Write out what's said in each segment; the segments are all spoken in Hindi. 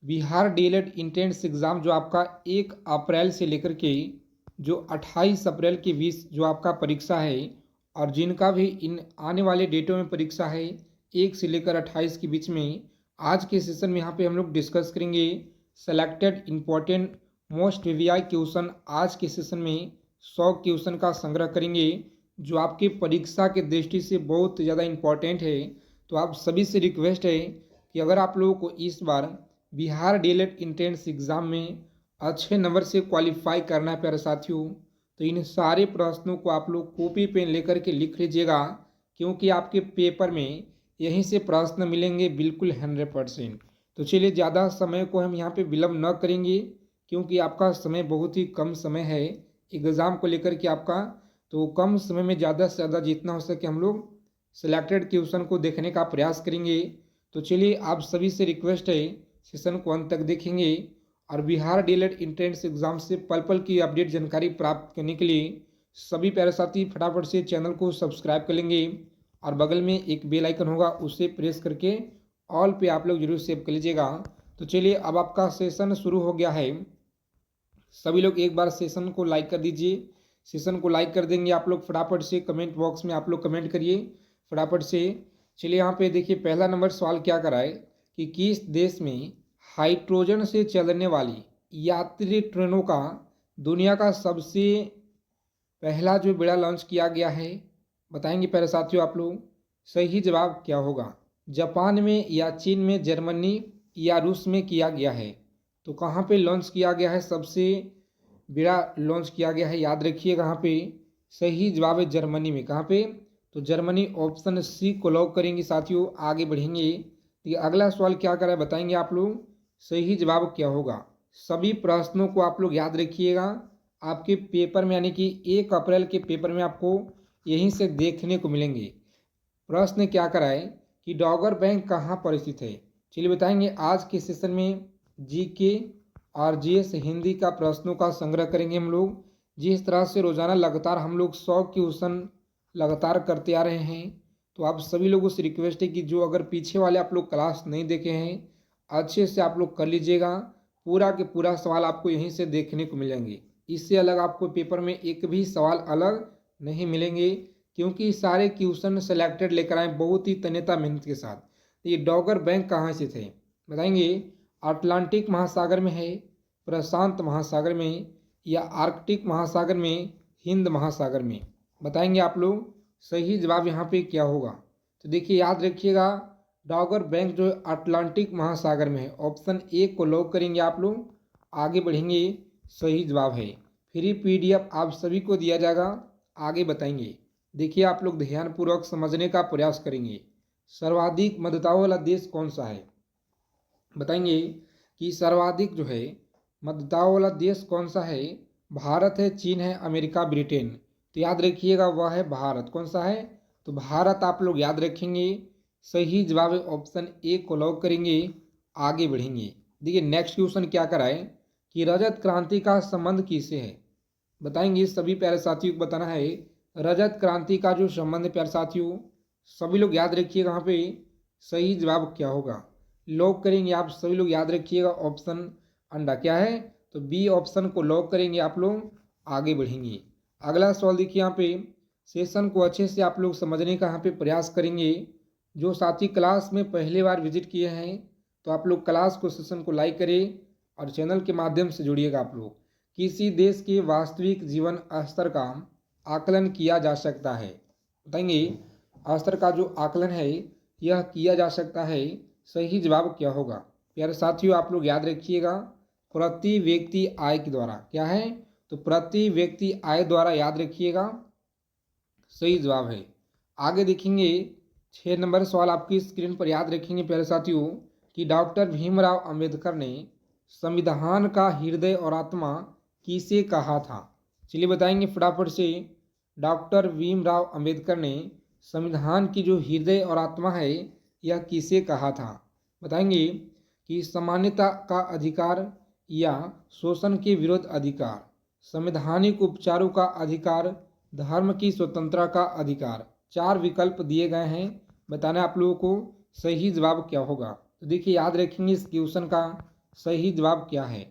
बिहार डीएलएड एंट्रेंस एग्ज़ाम जो आपका 1 अप्रैल से लेकर के जो 28 अप्रैल के बीच जो आपका परीक्षा है, और जिनका भी इन आने वाले डेटों में परीक्षा है 1 से लेकर 28 के बीच में, आज के सेशन में यहाँ पे हम लोग डिस्कस करेंगे selected important most VVI question. आज के सेशन में 100 क्वेश्चन का संग्रह करेंगे जो आपके परीक्षा के दृष्टि से बहुत ज़्यादा इम्पोर्टेंट है। तो आप सभी से रिक्वेस्ट है कि अगर आप लोगों को इस बार बिहार डीएलएड एंट्रेंस एग्ज़ाम में अच्छे नंबर से क्वालिफाई करना है प्यारे साथियों, तो इन सारे प्रश्नों को आप लोग कॉपी पेन लेकर के लिख लीजिएगा, क्योंकि आपके पेपर में यहीं से प्रश्न मिलेंगे बिल्कुल 100%। तो चलिए ज़्यादा समय को हम यहाँ पे विलम्ब न करेंगे, क्योंकि आपका समय बहुत ही कम समय है एग्ज़ाम को लेकर के आपका। तो कम समय में ज़्यादा से ज़्यादा जितना हो सके हम लोग सिलेक्टेड क्वेश्चन को देखने का प्रयास करेंगे। तो चलिए आप सभी से रिक्वेस्ट है सेशन को अंत तक देखेंगे, और बिहार डीएलएड एंट्रेंस एग्ज़ाम से पल पल की अपडेट जानकारी प्राप्त करने के लिए सभी प्यारे साथी फटाफट से चैनल को सब्सक्राइब कर लेंगे, और बगल में एक बेल आइकन होगा उसे प्रेस करके ऑल पे आप लोग जरूर सेव कर लीजिएगा। तो चलिए अब आपका सेशन शुरू हो गया है। सभी लोग एक बार सेशन को लाइक कर दीजिए। सेशन को लाइक कर देंगे आप लोग फटाफट से, कमेंट बॉक्स में आप लोग कमेंट करिए फटाफट से। चलिए यहाँ पे देखिए पहला नंबर सवाल क्या करा है कि किस देश में हाइड्रोजन से चलने वाली यात्री ट्रेनों का दुनिया का सबसे पहला जो बेड़ा लॉन्च किया गया है, बताएंगे प्यारे साथियों आप लोग। सही जवाब क्या होगा? जापान में या चीन में, जर्मनी या रूस में किया गया है? तो कहाँ पे लॉन्च किया गया है? सबसे बेड़ा लॉन्च किया गया है, याद रखिए कहाँ पे। सही जवाब है जर्मनी में। कहाँ पे? तो जर्मनी, ऑप्शन सी को लॉक करेंगे साथियों। आगे बढ़ेंगे। ये अगला सवाल क्या करा है बताएंगे आप लोग। सही जवाब क्या होगा? सभी प्रश्नों को आप लोग याद रखिएगा, आपके पेपर में यानी कि 1 अप्रैल के पेपर में आपको यहीं से देखने को मिलेंगे। प्रश्न क्या करा है कि डॉगर बैंक कहाँ पर स्थित है? चलिए बताएंगे। आज के सेशन में जीके और जीएस हिंदी का प्रश्नों का संग्रह करेंगे हम लोग। जिस तरह से रोजाना लगातार हम लोग 100 क्वेश्चन लगातार करते आ रहे हैं, तो आप सभी लोगों से रिक्वेस्ट है कि जो अगर पीछे वाले आप लोग क्लास नहीं देखे हैं, अच्छे से आप लोग कर लीजिएगा। पूरा के पूरा सवाल आपको यहीं से देखने को मिलेंगे। इससे अलग आपको पेपर में एक भी सवाल अलग नहीं मिलेंगे, क्योंकि सारे क्वेश्चन सेलेक्टेड लेकर आए बहुत ही तन्यता मेहनत के साथ। ये डॉगर बैंक कहाँ स्थित है बताएंगे। अटलांटिक महासागर में है, प्रशांत महासागर में, या आर्कटिक महासागर में, हिंद महासागर में? बताएंगे आप लोग। सही जवाब यहाँ पे क्या होगा? तो देखिए याद रखिएगा, डॉगर बैंक जो अटलांटिक महासागर में है, ऑप्शन ए को लॉक करेंगे आप लोग। आगे बढ़ेंगे। सही जवाब है। फ्री पीडीएफ आप सभी को दिया जाएगा, आगे बताएंगे। देखिए आप लोग ध्यानपूर्वक समझने का प्रयास करेंगे। सर्वाधिक मतदाताओं वाला देश कौन सा है? बताएंगे कि सर्वाधिक जो है मतदाताओं वाला देश कौन सा है। भारत है, चीन है, अमेरिका, ब्रिटेन? तो याद रखिएगा वह है भारत। कौन सा है? तो भारत आप लोग याद रखेंगे। सही जवाब है ऑप्शन ए को लॉक करेंगे। आगे बढ़ेंगे। देखिए नेक्स्ट क्वेश्चन क्या कराए कि रजत क्रांति का संबंध किससे है? बताएंगे। सभी प्यारे साथियों को बताना है रजत क्रांति का जो संबंध है प्यारे साथियों, सभी लोग याद रखिएगा यहाँ पे। सही जवाब क्या होगा? लॉक करेंगे आप सभी लोग, याद रखिएगा ऑप्शन अंडा। क्या है? तो बी ऑप्शन को लॉक करेंगे आप लोग। आगे बढ़ेंगे। अगला सवाल देखिए यहाँ पे। सेशन को अच्छे से आप लोग समझने का यहाँ पे प्रयास करेंगे। जो साथी क्लास में पहली बार विजिट किए हैं, तो आप लोग क्लास को, सेशन को लाइक करें और चैनल के माध्यम से जुड़िएगा आप लोग। किसी देश के वास्तविक जीवन स्तर का आकलन किया जा सकता है? बताएंगे। स्तर का जो आकलन है यह किया जा सकता है। सही जवाब क्या होगा? प्यारे साथियों आप लोग याद रखिएगा, प्रति व्यक्ति आय के द्वारा। क्या है? तो प्रति व्यक्ति आय द्वारा, याद रखिएगा। सही जवाब है। आगे देखेंगे। 6 नंबर सवाल आपकी स्क्रीन पर, याद रखेंगे प्यारे साथियों कि डॉक्टर भीमराव अंबेडकर ने संविधान का हृदय और आत्मा किसे कहा था? चलिए बताएंगे फटाफट से। डॉक्टर भीमराव अंबेडकर ने संविधान की जो हृदय और आत्मा है यह किसे कहा था? बताएंगे कि समानता का अधिकार, या शोषण के विरुद्ध अधिकार, संवैधानिक उपचारों का अधिकार, धर्म की स्वतंत्रता का अधिकार? 4 विकल्प दिए गए हैं, बताना आप लोगों को सही जवाब क्या होगा। तो देखिए याद रखेंगे इस क्वेश्चन का सही जवाब क्या है।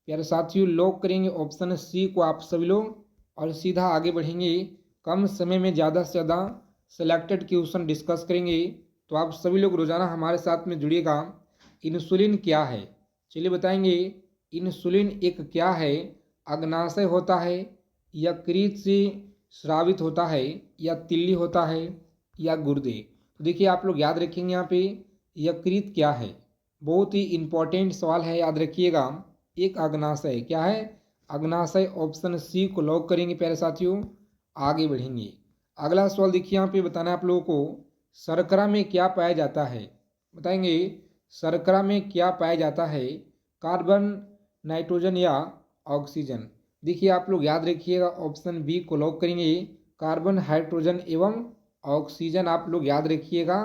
प्यारे साथियों, लॉक करेंगे ऑप्शन सी को आप सभी लोग और सीधा आगे बढ़ेंगे। कम समय में ज़्यादा से ज़्यादा सेलेक्टेड क्वेश्चन डिस्कस करेंगे, तो आप सभी लोग रोज़ाना हमारे साथ में जुड़िएगा। इंसुलिन क्या है, चलिए बताएंगे। इंसुलिन एक क्या है, अग्नाशय होता है, यकृत से स्रावित होता है, या तिल्ली होता है, या गुर्दे। तो देखिए आप लोग याद रखेंगे यहाँ पे यकृत क्या है, बहुत ही इंपॉर्टेंट सवाल है, याद रखिएगा। एक अग्नाशय क्या है, अग्नाशय ऑप्शन सी को लॉक करेंगे प्यारे साथियों। आगे बढ़ेंगे। अगला सवाल देखिए यहाँ पे बताना है आप लोगों को, शर्करा में क्या पाया जाता है, बताएंगे। शर्करा में क्या पाया जाता है, कार्बन, नाइट्रोजन या ऑक्सीजन। देखिए आप लोग याद रखिएगा, ऑप्शन बी को लॉक करेंगे, कार्बन, हाइड्रोजन एवं ऑक्सीजन आप लोग याद रखिएगा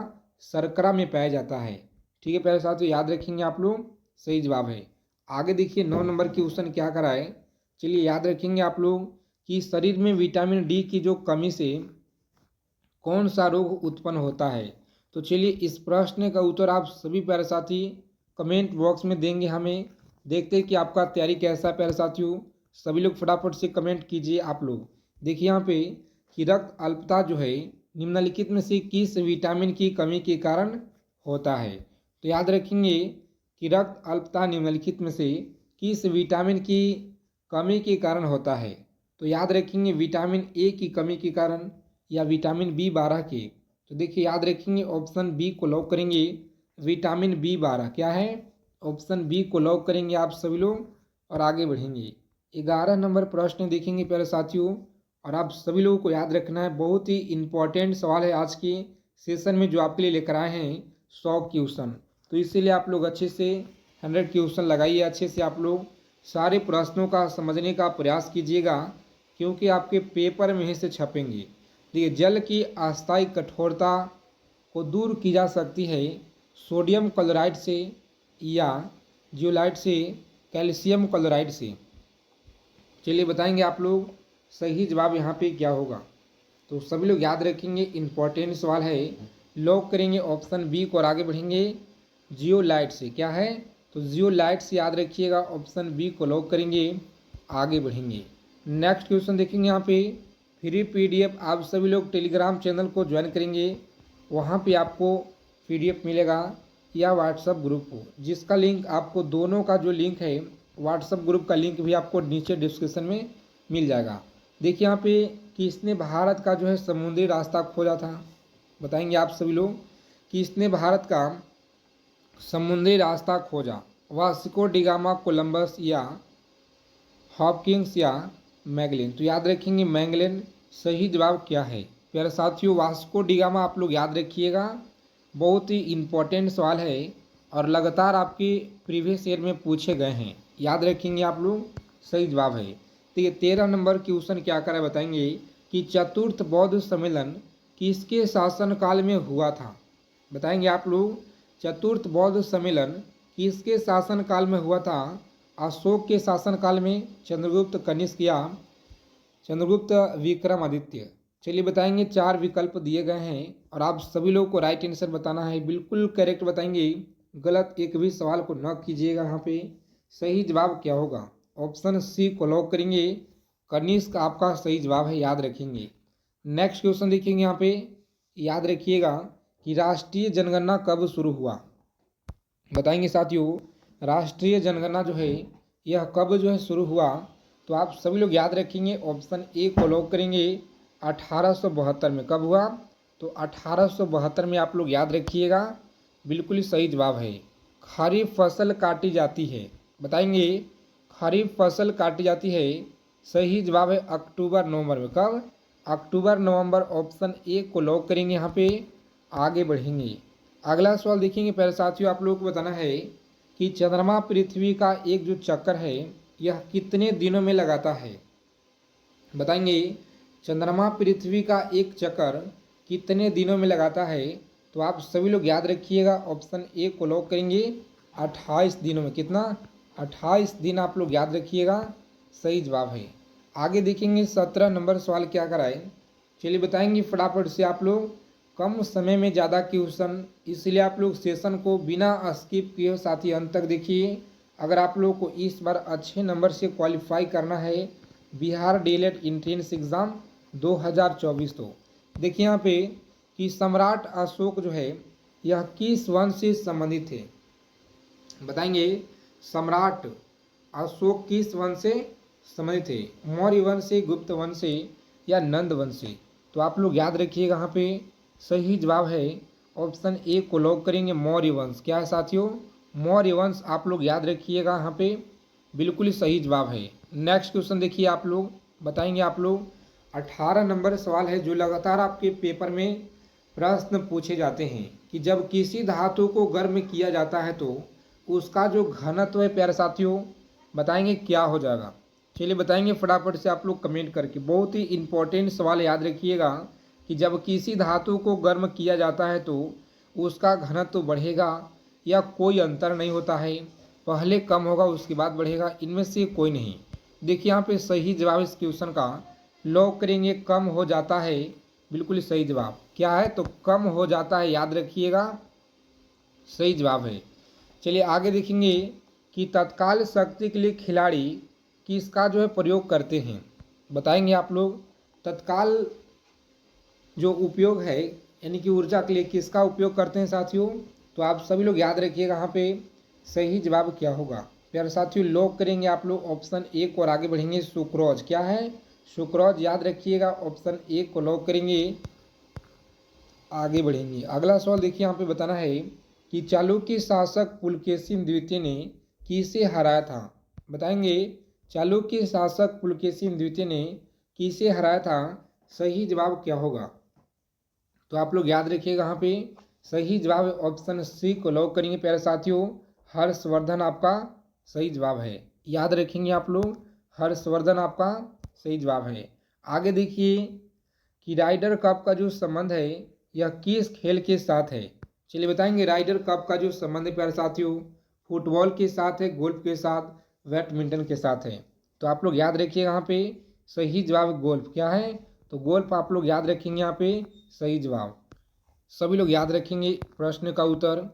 शर्करा में पाया जाता है। ठीक है प्यारे साथियों, याद रखेंगे आप लोग, सही जवाब है। आगे देखिए 9 नंबर की क्वेश्चन क्या कराए, चलिए याद रखेंगे आप लोग कि शरीर में विटामिन डी की जो कमी से कौन सा रोग उत्पन्न होता है। तो चलिए इस प्रश्न का उत्तर आप सभी प्यारे साथी कमेंट बॉक्स में देंगे हमें। देखते हैं कि आपका तैयारी कैसा है प्यारे साथियों। सभी लोग फटाफट से कमेंट कीजिए आप लोग। देखिए यहाँ पे कि रक्त अल्पता जो है निम्नलिखित में से किस विटामिन की कमी के कारण होता है। तो याद रखेंगे कि रक्त अल्पता निम्नलिखित में से किस विटामिन की कमी के कारण होता है। तो याद रखेंगे विटामिन ए की कमी के कारण या विटामिन B12 के। तो देखिए याद रखेंगे ऑप्शन बी को लॉक करेंगे, विटामिन B12 क्या है, ऑप्शन बी को लॉक करेंगे आप सभी लोग और आगे बढ़ेंगे। 11 नंबर प्रश्न देखेंगे प्यारे साथियों, और आप सभी लोगों को याद रखना है, बहुत ही इंपॉर्टेंट सवाल है आज के सेशन में जो आपके लिए लेकर आए हैं 100 क्वेश्चन। तो इसीलिए आप लोग अच्छे से 100 क्वेश्चन लगाइए, अच्छे से आप लोग सारे प्रश्नों का समझने का प्रयास कीजिएगा, क्योंकि आपके पेपर में ही से छपेंगे। देखिए जल की अस्थायी कठोरता को दूर की जा सकती है सोडियम क्लोराइड से या जियोलाइट से, कैल्शियम क्लोराइड से। चलिए बताएंगे आप लोग सही जवाब यहाँ पे क्या होगा। तो सभी लोग याद रखेंगे, इंपॉर्टेंट सवाल है। लॉक करेंगे ऑप्शन बी को और आगे बढ़ेंगे, जियोलाइट से क्या है, तो जियोलाइट से याद रखिएगा, ऑप्शन बी को लॉक करेंगे, आगे बढ़ेंगे। नेक्स्ट क्वेश्चन देखेंगे यहाँ पे, फ्री PDF आप सभी लोग टेलीग्राम चैनल को ज्वाइन करेंगे, वहाँ पे आपको PDF मिलेगा, या व्हाट्सअप ग्रुप को, जिसका लिंक आपको, दोनों का जो लिंक है, व्हाट्सअप ग्रुप का लिंक भी आपको नीचे डिस्क्रिप्शन में मिल जाएगा। देखिए यहाँ पे किसने भारत का जो है समुद्री रास्ता खोजा था, बताएंगे आप सभी लोग, किसने भारत का समुद्री रास्ता खोजा, वास्को डिगामा, कोलंबस या हॉपकिंस या मैगलेन। तो याद रखेंगे मैगलेन सही जवाब क्या है। प्यारे साथियों वास्को डिगामा आप लोग याद रखिएगा, बहुत ही इम्पोर्टेंट सवाल है और लगातार आपके प्रीवियस ईयर में पूछे गए हैं, याद रखेंगे आप लोग, सही जवाब है। तो ये 13 नंबर क्वेश्चन क्या करें, बताएंगे कि चतुर्थ बौद्ध सम्मेलन किसके शासनकाल में हुआ था, बताएंगे आप लोग। चतुर्थ बौद्ध सम्मेलन किसके शासनकाल में हुआ था, अशोक के शासनकाल में, चंद्रगुप्त कनिष्क या चंद्रगुप्त विक्रमादित्य। चलिए बताएंगे, 4 विकल्प दिए गए हैं और आप सभी लोगों को राइट आंसर बताना है, बिल्कुल करेक्ट बताएंगे, गलत एक भी सवाल को न कीजिएगा। यहाँ पे सही जवाब क्या होगा, ऑप्शन सी को लॉक करेंगे, कनिष्क आपका सही जवाब है, याद रखेंगे। नेक्स्ट क्वेश्चन देखेंगे यहाँ पे, याद रखिएगा कि राष्ट्रीय जनगणना कब शुरू हुआ, बताएंगे साथियों। राष्ट्रीय जनगणना जो है यह कब जो है शुरू हुआ, तो आप सभी लोग याद रखेंगे, ऑप्शन ए को लॉक करेंगे, 1872 में। कब हुआ, तो 1872 में आप लोग याद रखिएगा, बिल्कुल ही सही जवाब है। खरीफ फसल काटी जाती है, बताएंगे खरीफ फसल काटी जाती है, सही जवाब है अक्टूबर नवंबर में। कब, अक्टूबर नवंबर, ऑप्शन ए को लॉक करेंगे, यहाँ पे आगे बढ़ेंगे। अगला सवाल देखेंगे प्यारे साथियों, आप लोगों को बताना है कि चंद्रमा पृथ्वी का एक जो चक्कर है यह कितने दिनों में लगाता है, बताएंगे। चंद्रमा पृथ्वी का एक चक्कर कितने दिनों में लगाता है, तो आप सभी लोग याद रखिएगा, ऑप्शन ए को लॉक करेंगे, 28 दिनों में। कितना, 28 दिन आप लोग याद रखिएगा, सही जवाब है। आगे देखेंगे 17 नंबर सवाल क्या कराए, चलिए बताएंगे फटाफट से आप लोग, कम समय में ज़्यादा क्वेश्चन, इसलिए आप लोग सेशन को बिना स्किप किए साथी अंत तक देखिए, अगर आप लोग को इस बार अच्छे नंबर से क्वालिफाई करना है बिहार डीएलएड एंट्रेंस एग्ज़ाम 2024, तो देखिए यहाँ पे कि सम्राट अशोक जो है यह किस वंश से संबंधित है, बताएंगे। सम्राट अशोक किस वंश से संबंधित है, मौर्य वंश से, गुप्त वंश से या नंद वंश से। तो आप लोग याद रखिएगा, यहाँ पे सही जवाब है ऑप्शन ए को लॉक करेंगे, मौर्य वंश। क्या है साथियों, मौर्य वंश। आप लोग याद रखिएगा, यहाँ पे बिल्कुल ही सही जवाब है। नेक्स्ट क्वेश्चन देखिए, आप लोग बताएंगे। आप लोग 18 नंबर सवाल है जो लगातार आपके पेपर में प्रश्न पूछे जाते हैं कि जब किसी धातु को गर्म किया जाता है तो उसका जो घनत्व है प्यारे साथियों, बताएंगे क्या हो जाएगा। चलिए बताएंगे फटाफट से आप लोग कमेंट करके। बहुत ही इंपॉर्टेंट सवाल, याद रखिएगा कि जब किसी धातु को गर्म किया जाता है तो उसका घनत्व बढ़ेगा या कोई अंतर नहीं होता है, पहले कम होगा उसके बाद बढ़ेगा, इनमें से कोई नहीं। देखिए यहाँ पे सही जवाब इस क्वेश्चन का लॉक करेंगे, कम हो जाता है। बिल्कुल सही जवाब क्या है, तो कम हो जाता है, याद रखिएगा सही जवाब है। चलिए आगे देखेंगे कि तत्काल शक्ति के लिए खिलाड़ी किसका जो है प्रयोग करते हैं, बताएंगे आप लोग। तत्काल जो उपयोग है यानी कि ऊर्जा के लिए किसका उपयोग करते हैं साथियों, तो आप सभी लोग याद रखिएगा यहाँ पे सही जवाब क्या होगा प्यारे साथियों। लॉक करेंगे आप लोग ऑप्शन ए को और आगे बढ़ेंगे सुक्रोज। क्या है, सुक्रोज। याद रखिएगा ऑप्शन ए को लॉक करेंगे, आगे बढ़ेंगे। अगला सवाल देखिए, यहाँ पे बताना है कि चालुक्य शासक पुलकेशिन द्वितीय ने किसे हराया था, बताएंगे। चालुक्य शासक पुलकेशिन द्वितीय ने किसे हराया था, सही जवाब क्या होगा। तो आप लोग याद रखिएगा, यहाँ पे सही जवाब है ऑप्शन सी को लॉक करेंगे प्यारे साथियों, हर्षवर्धन आपका सही जवाब है। याद रखेंगे आप लोग, हर्षवर्धन आपका सही जवाब है। आगे देखिए कि राइडर कप का जो संबंध है यह किस खेल के साथ है, चलिए बताएंगे। राइडर कप का जो संबंध है प्यारे साथियों, फुटबॉल के साथ है, गोल्फ के साथ, बैडमिंटन के साथ है। तो आप लोग याद रखिएगा, यहाँ पे सही जवाब गोल्फ। क्या है, तो गोल्फ आप लोग याद रखेंगे, यहाँ पे सही जवाब। सभी लोग याद रखेंगे प्रश्न का उत्तर।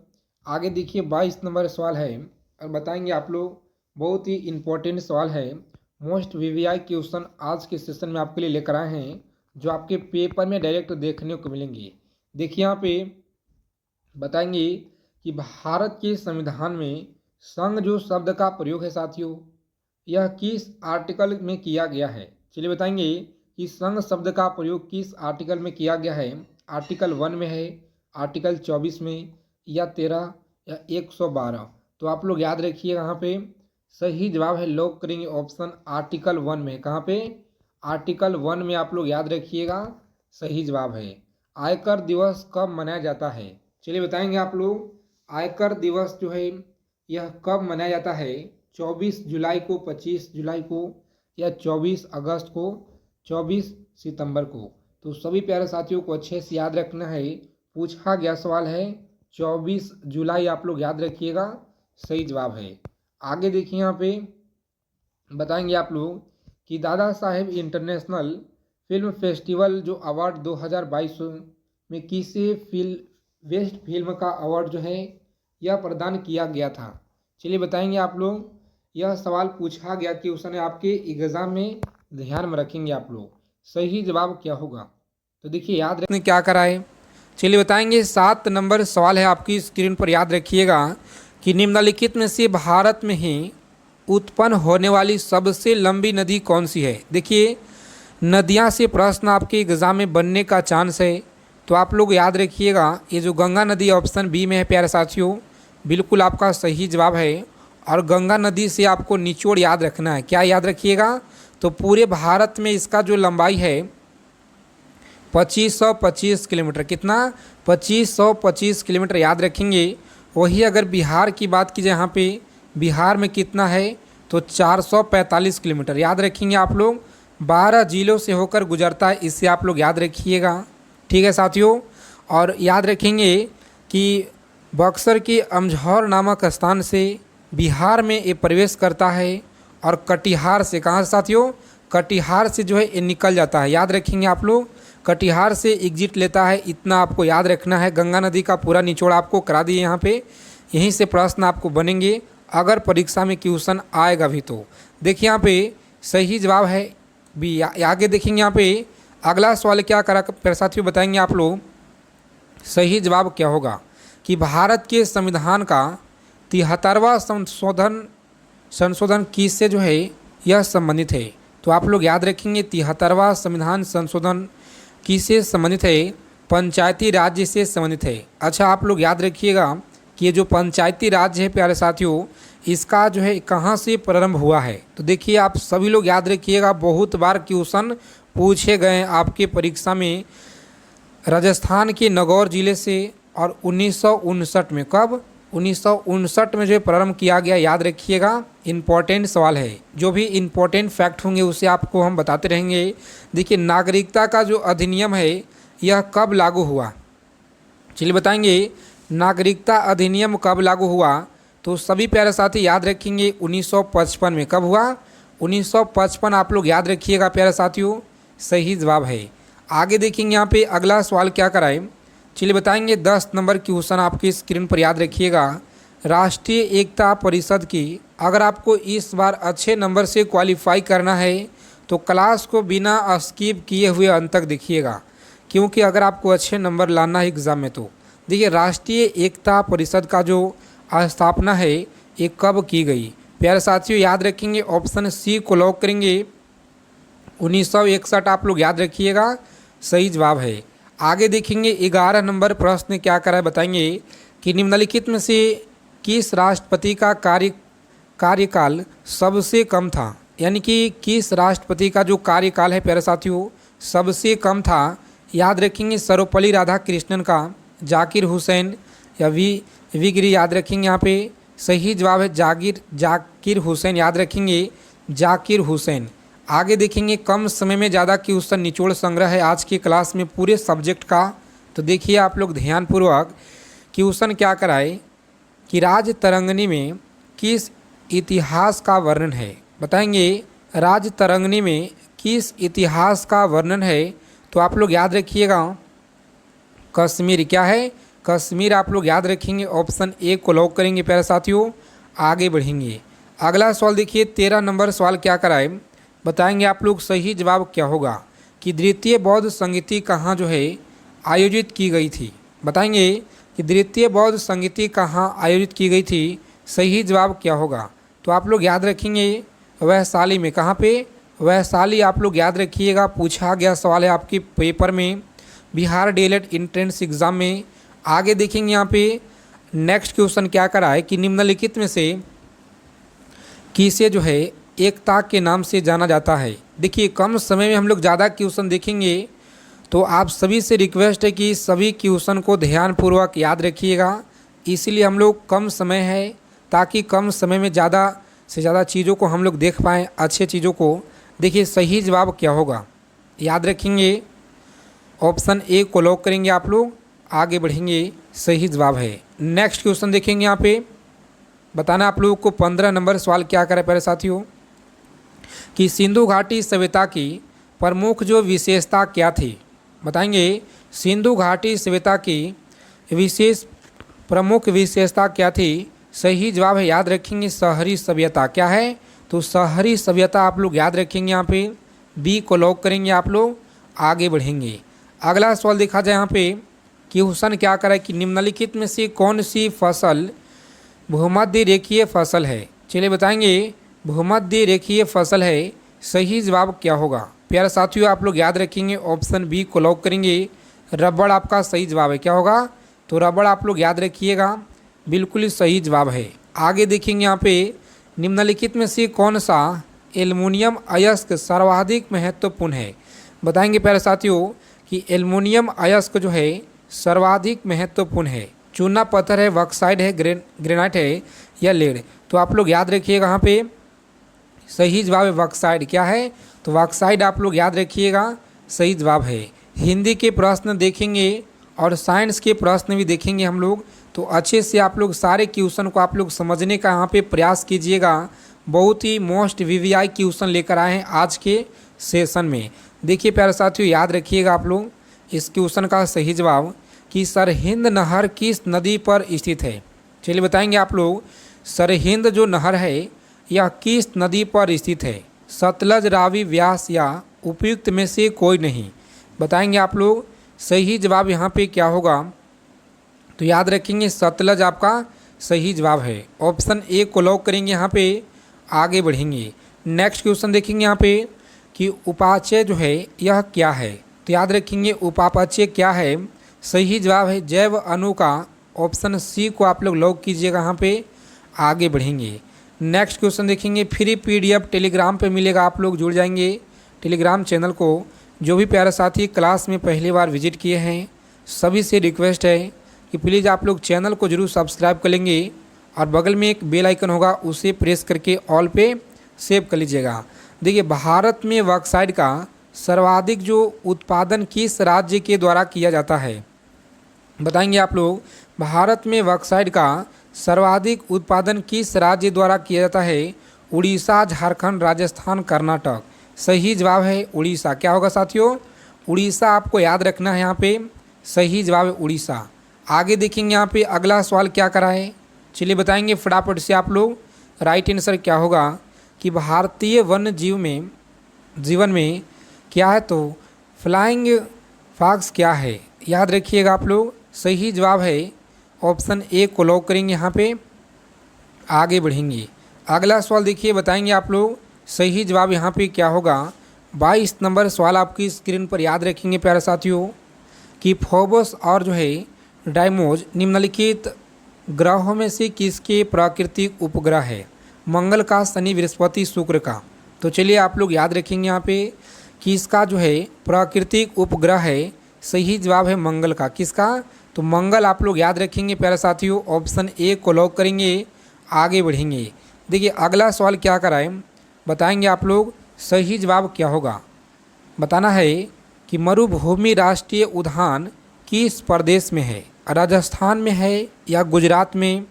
आगे देखिए 22 नंबर सवाल है और बताएंगे आप लोग, बहुत ही इंपॉर्टेंट सवाल है। मोस्ट वीवीआई क्वेश्चन आज के सेशन में आपके लिए लेकर आए हैं जो आपके पेपर में डायरेक्ट देखने को मिलेंगे। देखिए यहाँ पे बताएंगे कि भारत के संविधान में संघ जो शब्द का प्रयोग है साथियों, यह किस आर्टिकल में किया गया है। चलिए बताएंगे कि संघ शब्द का प्रयोग किस आर्टिकल में किया गया है। आर्टिकल 1 में है, आर्टिकल 24 में, या 13 या 112। तो आप लोग याद रखिए, यहाँ पे सही जवाब है, लॉक करेंगे ऑप्शन आर्टिकल 1 में। कहाँ पे, आर्टिकल 1 में आप लोग याद रखिएगा सही जवाब है। आयकर दिवस कब मनाया जाता है, चलिए बताएंगे आप लोग। आयकर दिवस जो है यह कब मनाया जाता है, 24 जुलाई को, 25 जुलाई को, या 24 अगस्त को, 24 सितंबर को। तो सभी प्यारे साथियों को अच्छे से याद रखना है, पूछा गया सवाल है 24 जुलाई, आप लोग याद रखिएगा सही जवाब है। आगे देखिए, यहाँ पे बताएंगे आप लोग कि Dada Saheb international film festival जो अवार्ड 2022 में किसे बेस्ट फिल्म का अवार्ड जो है यह प्रदान किया गया था। चलिए बताएंगे आप लोग, यह सवाल पूछा गया कि उसने आपके एग्जाम में ध्यान में रखेंगे आप लोग, सही जवाब क्या होगा। तो देखिए याद रखने क्या करा है, चलिए बताएंगे। 7 नंबर सवाल है आपकी स्क्रीन पर, याद रखिएगा कि निम्नलिखित में से भारत में ही उत्पन्न होने वाली सबसे लंबी नदी कौन सी है। देखिए नदियाँ से प्रश्न आपके एग्जाम में बनने का चांस है, तो आप लोग याद रखिएगा ये जो गंगा नदी ऑप्शन बी में है प्यारे साथियों, बिल्कुल आपका सही जवाब है। और गंगा नदी से आपको निचोड़ याद रखना है। क्या याद रखिएगा, तो पूरे भारत में इसका जो लंबाई है 2525 किलोमीटर। कितना, 2525 किलोमीटर याद रखेंगे। वही अगर बिहार की बात की जाए, यहाँ पे बिहार में कितना है, तो 445 किलोमीटर याद रखेंगे आप लोग। 12 जिलों से होकर गुजरता है, इससे आप लोग याद रखिएगा, ठीक है साथियों। और याद रखेंगे कि बक्सर के अमझौर नामक स्थान से बिहार में ये प्रवेश करता है और कटिहार से, कहाँ से साथियों, कटिहार से जो है ये निकल जाता है। याद रखेंगे आप लोग, कटिहार से एग्जिट लेता है, इतना आपको याद रखना है। गंगा नदी का पूरा निचोड़ आपको करा दिए यहाँ पे, यहीं से प्रश्न आपको बनेंगे अगर परीक्षा में क्वेश्चन आएगा भी तो। देखिए यहाँ पे सही जवाब है बी। आगे देखेंगे यहाँ पे अगला सवाल क्या करा प्यारे साथियों बताएंगे आप लोग। सही जवाब क्या होगा कि भारत के संविधान का 73वां संशोधन किससे जो है यह संबंधित है। तो आप लोग याद रखेंगे 73वां संविधान संशोधन किससे संबंधित है, पंचायती राज्य से संबंधित है। अच्छा आप लोग याद रखिएगा कि ये जो पंचायती राज्य है प्यारे साथियों, इसका जो है कहाँ से प्रारंभ हुआ है। तो देखिए आप सभी लोग याद रखिएगा, बहुत बार क्वेश्चन पूछे गए आपके परीक्षा में। राजस्थान के नागौर जिले से और 1959 में, कब 1959 में जो प्रारंभ किया गया, याद रखिएगा। इम्पॉर्टेंट सवाल है, जो भी इम्पोर्टेंट फैक्ट होंगे उसे आपको हम बताते रहेंगे। देखिए नागरिकता का जो अधिनियम है यह कब लागू हुआ, चलिए बताएंगे। नागरिकता अधिनियम कब लागू हुआ, तो सभी प्यारे साथी याद रखेंगे 1955 में। कब हुआ, 1955 आप लोग याद रखिएगा प्यारे साथियों, सही जवाब है। आगे देखेंगे यहाँ पे अगला सवाल क्या कराए, चलिए बताएंगे। 10 नंबर क्वेश्चन आपकी स्क्रीन पर याद रखिएगा। राष्ट्रीय एकता परिषद की, अगर आपको इस बार अच्छे नंबर से क्वालिफाई करना है तो क्लास को बिना स्किप किए हुए अंत तक देखिएगा, क्योंकि अगर आपको अच्छे नंबर लाना है एग्ज़ाम में तो। देखिए राष्ट्रीय एकता परिषद का जो स्थापना है ये कब की गई, प्यारे साथियों याद रखेंगे। ऑप्शन सी को लॉक करेंगे, 1961 आप लोग याद रखिएगा, सही जवाब है। आगे देखेंगे 11 नंबर प्रश्न क्या करा है बताएंगे कि निम्नलिखित में से किस राष्ट्रपति का कार्यकाल सबसे कम था, यानी कि किस राष्ट्रपति का जो कार्यकाल है प्यारे साथियों सबसे कम था। याद रखेंगे सर्वपल्ली राधाकृष्णन का, जाकिर हुसैन या वी गिरी, याद रखेंगे यहाँ पे सही जवाब है जाकिर हुसैन, याद रखेंगे जाकिर हुसैन। आगे देखेंगे कम समय में ज़्यादा क्वेश्चन निचोड़ संग्रह है आज की क्लास में पूरे सब्जेक्ट का। तो देखिए आप लोग ध्यानपूर्वक क्वेश्चन क्या कराए कि राज तरंगिणी में किस इतिहास का वर्णन है, बताएंगे राज तरंगिणी में किस इतिहास का वर्णन है। तो आप लोग याद रखिएगा कश्मीर, क्या है कश्मीर, आप लोग याद रखेंगे। ऑप्शन ए को लॉक करेंगे प्यारे साथियों। आगे बढ़ेंगे अगला सवाल देखिए 13 नंबर सवाल क्या कराए बताएंगे आप लोग। सही जवाब क्या होगा कि द्वितीय बौद्ध संगीति कहाँ जो है आयोजित की गई थी, बताएंगे कि द्वितीय बौद्ध संगीति कहाँ आयोजित की गई थी, सही जवाब क्या होगा। तो आप लोग याद रखेंगे वैशाली में। कहाँ पे, वैशाली, आप लोग याद रखिएगा, पूछा गया सवाल है आपके पेपर में बिहार डीएलएड एंट्रेंस एग्ज़ाम में। आगे देखेंगे यहाँ पे नेक्स्ट क्वेश्चन क्या करा है कि निम्नलिखित में से किसे जो है एकता के नाम से जाना जाता है। देखिए कम समय में हम लोग ज़्यादा क्वेश्चन देखेंगे, तो आप सभी से रिक्वेस्ट है कि सभी क्वेश्चन को ध्यानपूर्वक याद रखिएगा। इसीलिए हम लोग कम समय है, ताकि कम समय में ज़्यादा से ज़्यादा चीज़ों को हम लोग देख पाएँ, अच्छे चीज़ों को। देखिए सही जवाब क्या होगा, याद रखेंगे ऑप्शन ए को लॉक करेंगे आप लोग। आगे बढ़ेंगे, सही जवाब है। नेक्स्ट क्वेश्चन देखेंगे यहाँ पे, बताना आप लोगों को 15 नंबर सवाल क्या करे प्यारे साथियों कि सिंधु घाटी सभ्यता की प्रमुख जो विशेषता क्या थी, बताएंगे सिंधु घाटी सभ्यता की प्रमुख विशेषता क्या थी, सही जवाब है याद रखेंगे शहरी सभ्यता। क्या है, तो शहरी सभ्यता आप लोग याद रखेंगे यहाँ पे, बी को लॉक करेंगे आप लोग। आगे बढ़ेंगे अगला सवाल देखा जाए यहाँ पे क्वेश्चन क्या करा कि निम्नलिखित में से कौन सी फसल भूमध्य रेखीय फसल है, चलिए बताएंगे भूमध्य रेखीय फसल है, सही जवाब क्या होगा। प्यारे साथियों आप लोग याद रखेंगे ऑप्शन बी को लॉक करेंगे, रबड़ आपका सही जवाब है। क्या होगा, तो रबड़ आप लोग याद रखिएगा, बिल्कुल ही सही जवाब है। आगे देखेंगे यहाँ पे निम्नलिखित में से कौन सा एल्युमिनियम अयस्क सर्वाधिक महत्वपूर्ण है, बताएंगे प्यारे साथियों कि एल्युमिनियम अयस्क जो है सर्वाधिक महत्वपूर्ण है। चूना पत्थर है, बॉक्साइड है, ग्रेनाइट है या लेड। तो आप लोग याद रखिएगा यहाँ पे सही जवाब है बॉक्साइड। क्या है, तो बॉक्साइड आप लोग याद रखिएगा, सही जवाब है। हिंदी के प्रश्न देखेंगे और साइंस के प्रश्न भी देखेंगे हम लोग, तो अच्छे से आप लोग सारे क्वेश्चन को आप लोग समझने का यहाँ पे प्रयास कीजिएगा। बहुत ही मोस्ट वीवीआई क्वेश्चन लेकर आए हैं आज के सेशन में। देखिए प्यारे साथियों याद रखिएगा आप लोग इस क्वेश्चन का सही जवाब कि सरहिंद नहर किस नदी पर स्थित है, चलिए बताएंगे आप लोग सरहिंद जो नहर है यह किस नदी पर स्थित है? सतलज, रावी, व्यास या उपयुक्त में से कोई नहीं। बताएंगे आप लोग। सही जवाब यहाँ पे क्या होगा? तो याद रखेंगे सतलज आपका सही जवाब है। ऑप्शन ए को लॉक करेंगे। यहाँ पे आगे बढ़ेंगे। नेक्स्ट क्वेश्चन देखेंगे यहाँ पे कि उपाचय जो है यह क्या है? तो याद रखेंगे उपापचय क्या है? सही जवाब है जैव अणु का। ऑप्शन सी को आप लोग लॉक कीजिएगा। यहाँ पे आगे बढ़ेंगे। नेक्स्ट क्वेश्चन देखेंगे। फ्री पीडीएफ टेलीग्राम पे मिलेगा, आप लोग जुड़ जाएंगे टेलीग्राम चैनल को। जो भी प्यारे साथी क्लास में पहली बार विजिट किए हैं सभी से रिक्वेस्ट है कि प्लीज़ आप लोग चैनल को जरूर सब्सक्राइब कर लेंगे और बगल में एक बेल आइकन होगा उसे प्रेस करके ऑल पे सेव कर लीजिएगा। देखिए, भारत में बॉक्साइट का सर्वाधिक जो उत्पादन किस राज्य के द्वारा किया जाता है? बताएंगे आप लोग। भारत में बॉक्साइट का सर्वाधिक उत्पादन किस राज्य द्वारा किया जाता है? उड़ीसा, झारखंड, राजस्थान, कर्नाटक। सही जवाब है उड़ीसा। क्या होगा साथियों? उड़ीसा आपको याद रखना है। यहाँ पे सही जवाब है उड़ीसा। आगे देखेंगे यहाँ पे अगला सवाल क्या करा है, चलिए बताएंगे फटाफट से आप लोग। राइट आंसर क्या होगा कि भारतीय वन्य जीवन में क्या है? तो फ्लाइंग फॉक्स क्या है? याद रखिएगा आप लोग। सही जवाब है ऑप्शन ए को लॉक करेंगे। यहाँ पे आगे बढ़ेंगे। अगला सवाल देखिए, बताएंगे आप लोग। सही जवाब यहाँ पे क्या होगा? 22 नंबर सवाल आपकी स्क्रीन पर याद रखेंगे प्यारे साथियों कि फोबोस और जो है डाइमोज निम्नलिखित ग्रहों में से किसके प्राकृतिक उपग्रह है? मंगल का, शनि, बृहस्पति, शुक्र का। तो चलिए आप लोग याद रखेंगे यहाँ पे कि इसका जो है प्राकृतिक उपग्रह है। सही जवाब है मंगल का। किसका? तो मंगल आप लोग याद रखेंगे प्यारे साथियों। ऑप्शन ए को लॉक करेंगे। आगे बढ़ेंगे। देखिए अगला सवाल क्या कराए, बताएंगे आप लोग। सही जवाब क्या होगा? बताना है कि मरुभूमि राष्ट्रीय उद्यान किस प्रदेश में है? राजस्थान में है या गुजरात में,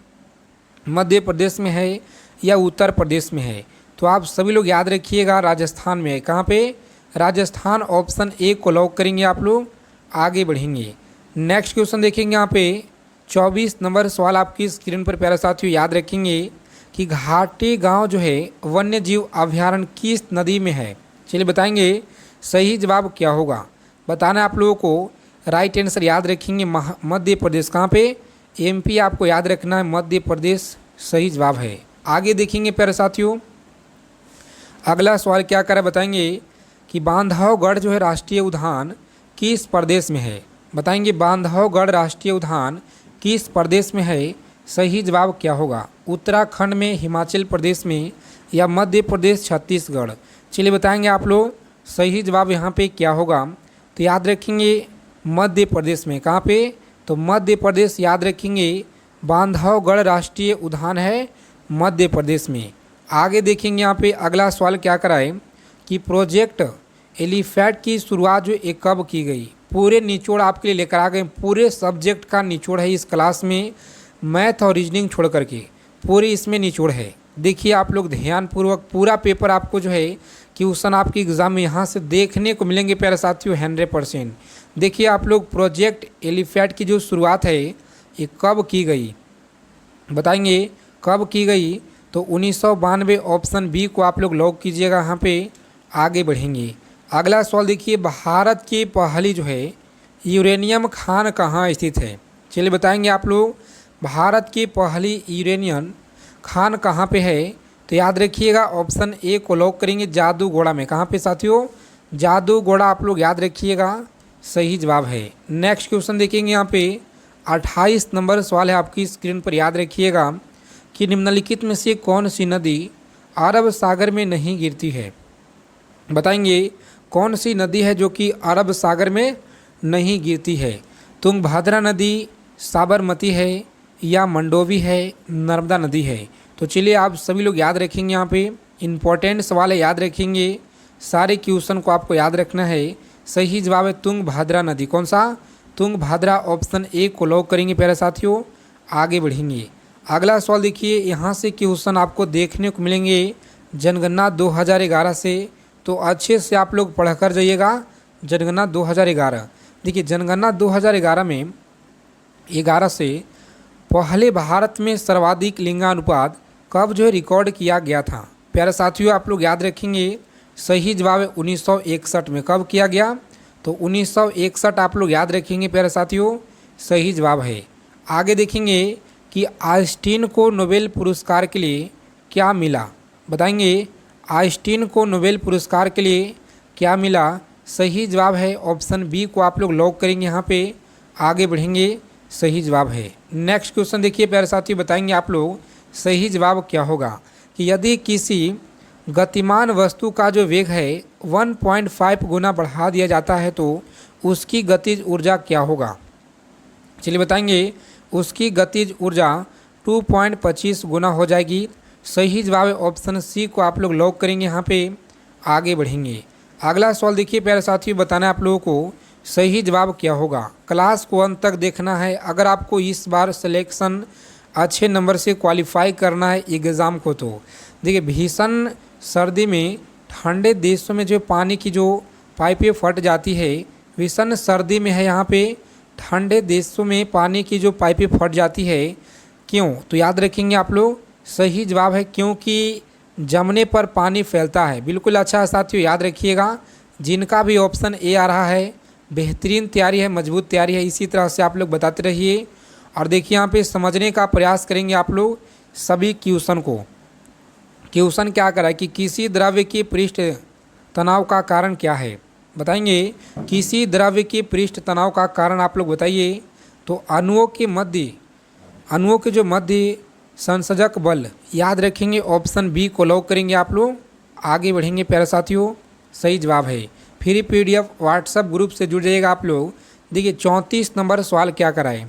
मध्य प्रदेश में है या उत्तर प्रदेश में है? तो आप सभी लोग याद रखिएगा राजस्थान में है। कहाँ पे? राजस्थान। ऑप्शन ए को लॉक करेंगे आप लोग। आगे बढ़ेंगे। नेक्स्ट क्वेश्चन देखेंगे यहाँ पे 24 नंबर सवाल आपकी स्क्रीन पर प्यारे साथियों याद रखेंगे कि घाटी गांव जो है वन्य जीव अभ्यारण्य किस नदी में है? चलिए बताएंगे सही जवाब क्या होगा? बताना आप लोगों को। राइट आंसर याद रखेंगे मध्य प्रदेश। कहाँ पे? एमपी आपको याद रखना है, मध्य प्रदेश सही जवाब है। आगे देखेंगे प्यारे साथियों। अगला सवाल क्या करें, बताएंगे कि बांधवगढ़ जो है राष्ट्रीय उद्यान किस प्रदेश में है? बताएंगे बांधवगढ़ राष्ट्रीय उद्यान किस प्रदेश में है? सही जवाब क्या होगा? उत्तराखंड में, हिमाचल प्रदेश में या मध्य प्रदेश, छत्तीसगढ़। चलिए बताएंगे आप लोग। सही जवाब यहाँ पे क्या होगा? तो याद रखेंगे मध्य प्रदेश में। कहाँ पे? तो मध्य प्रदेश याद रखेंगे। बांधवगढ़ राष्ट्रीय उद्यान है मध्य प्रदेश में। आगे देखेंगे यहाँ पे अगला सवाल क्या कराए कि प्रोजेक्ट एलिफेंट की शुरुआत जो कब की गई? पूरे निचोड़ आपके लिए लेकर आ गए। पूरे सब्जेक्ट का निचोड़ है इस क्लास में, मैथ और रीजनिंग छोड़ करके पूरी इसमें निचोड़ है। देखिए आप लोग ध्यानपूर्वक, पूरा पेपर आपको जो है क्वेश्चन आपके एग्ज़ाम में यहाँ से देखने को मिलेंगे प्यारे साथियों 100%। देखिए आप लोग, प्रोजेक्ट एलिफेंट की जो शुरुआत है ये कब की गई? बताएंगे कब की गई? तो 1992। ऑप्शन बी को आप लोग लॉक कीजिएगा। यहाँ पे आगे बढ़ेंगे। अगला सवाल देखिए, भारत की पहली जो है यूरेनियम खान कहाँ स्थित है? चलिए बताएंगे आप लोग। भारत की पहली यूरेनियम खान कहाँ पे है? तो याद रखिएगा ऑप्शन ए को लॉक करेंगे, जादूगोड़ा में। कहाँ पे साथियों? जादूगोड़ा आप लोग याद रखिएगा सही जवाब है। नेक्स्ट क्वेश्चन देखेंगे यहाँ पे 28 नंबर सवाल है आपकी स्क्रीन पर। याद रखिएगा कि निम्नलिखित में से कौन सी नदी अरब सागर में नहीं गिरती है? बताएंगे कौन सी नदी है जो कि अरब सागर में नहीं गिरती है? तुंगभद्रा नदी, साबरमती है या मंडोवी है, नर्मदा नदी है? तो चलिए आप सभी लोग याद रखेंगे। यहाँ पे इम्पोर्टेंट सवाल है, याद रखेंगे। सारे क्वेश्चन को आपको याद रखना है। सही जवाब है तुंगभद्रा नदी। कौन सा? तुंगभद्रा। ऑप्शन ए को लॉक करेंगे प्यारे साथियों। आगे बढ़ेंगे। अगला सवाल देखिए, यहाँ से क्वेश्चन आपको देखने को मिलेंगे जनगणना 2011 से, तो अच्छे से आप लोग पढ़कर जाइएगा। जनगणना 2011। देखिए जनगणना 2011 में 11 से पहले भारत में सर्वाधिक लिंगानुपात कब जो है रिकॉर्ड किया गया था। प्यारे साथियों आप लोग याद रखेंगे, सही जवाब है 1961 में। कब किया गया? तो 1961 आप लोग याद रखेंगे प्यारे साथियों, सही जवाब है। आगे देखेंगे कि आइंस्टीन को नोबेल पुरस्कार के लिए क्या मिला, बताएंगे आइंस्टीन को नोबेल पुरस्कार के लिए क्या मिला। सही जवाब है ऑप्शन बी को आप लोग लॉक करेंगे। यहाँ पे आगे बढ़ेंगे, सही जवाब है। नेक्स्ट क्वेश्चन देखिए प्यारे साथियों, बताएंगे आप लोग सही जवाब क्या होगा कि यदि किसी गतिमान वस्तु का जो वेग है 1.5 गुना बढ़ा दिया जाता है तो उसकी गतिज ऊर्जा क्या होगा। चलिए बताएंगे, उसकी गतिज ऊर्जा 2.25 गुना हो जाएगी। सही जवाब है ऑप्शन सी को आप लोग लॉक करेंगे। यहाँ पे आगे बढ़ेंगे। अगला सवाल देखिए प्यारे साथियों, बताना है आप लोगों को सही जवाब क्या होगा। क्लास को अंत तक देखना है। अगर आपको इस बार सिलेक्शन अच्छे नंबर से क्वालिफाई करना है एग्ज़ाम को, तो देखिए भीषण सर्दी में ठंडे देशों में जो पानी की जो पाइपें फट जाती है, भीषण सर्दी में है यहाँ पे ठंडे देशों में पानी की जो पाइपें फट जाती है, क्यों? तो याद रखेंगे आप लोग, सही जवाब है क्योंकि जमने पर पानी फैलता है। बिल्कुल अच्छा है साथियों, याद रखिएगा। जिनका भी ऑप्शन ए आ रहा है बेहतरीन तैयारी है, मजबूत तैयारी है, इसी तरह से आप लोग बताते रहिए। और देखिए यहाँ पे समझने का प्रयास करेंगे आप लोग सभी क्वेश्चन को। क्वेश्चन क्या करा है कि किसी द्रव्य की पृष्ठ तनाव का कारण क्या है, बताएंगे किसी द्रव्य की पृष्ठ तनाव का कारण आप लोग बताइए। तो अणुओं के जो मध्य संसर्जक बल, याद रखेंगे ऑप्शन बी को लॉक करेंगे आप लोग। आगे बढ़ेंगे प्यारे साथियों, सही जवाब है। फ्री पीडीएफ व्हाट्सएप ग्रुप से जुड़ जाइएगा आप लोग। देखिए 34 नंबर सवाल क्या कराए,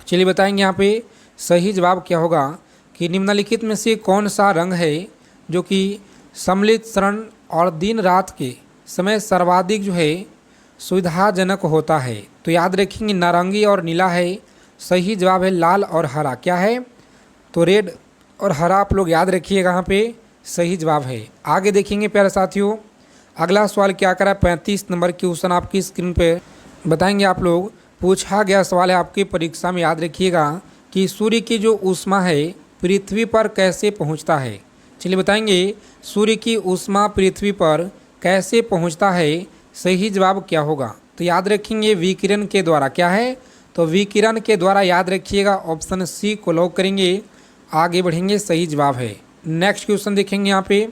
चलिए बताएंगे यहाँ पे सही जवाब क्या होगा कि निम्नलिखित में से कौन सा रंग है जो कि सम्मिलित क्षण और दिन रात के समय सर्वाधिक जो है सुविधाजनक होता है। तो याद रखेंगे नारंगी और नीला है। सही जवाब है लाल और हरा। क्या है? तो रेड और हरा आप लोग याद रखिएगा, यहाँ पे सही जवाब है। आगे देखेंगे प्यारे साथियों, अगला सवाल क्या करा, 35 नंबर क्वेश्चन आपकी स्क्रीन पे बताएंगे आप लोग। पूछा गया सवाल है आपकी परीक्षा में, याद रखिएगा कि सूर्य की जो ऊष्मा है पृथ्वी पर कैसे पहुंचता है। चलिए बताएंगे सूर्य की ऊष्मा पृथ्वी पर कैसे पहुंचता है। सही जवाब क्या होगा? तो याद रखेंगे विकिरण के द्वारा। क्या है? तो विकिरण के द्वारा, याद रखिएगा ऑप्शन सी को लॉक करेंगे। आगे बढ़ेंगे, सही जवाब है। नेक्स्ट क्वेश्चन देखेंगे यहाँ पे।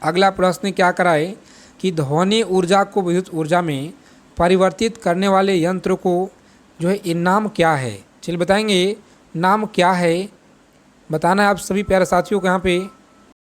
अगला प्रश्न क्या कराए कि ध्वनि ऊर्जा को विद्युत ऊर्जा में परिवर्तित करने वाले यंत्र को जो है ये नाम क्या है। चलिए बताएंगे नाम क्या है, बताना है आप सभी प्यारे साथियों को यहाँ पे।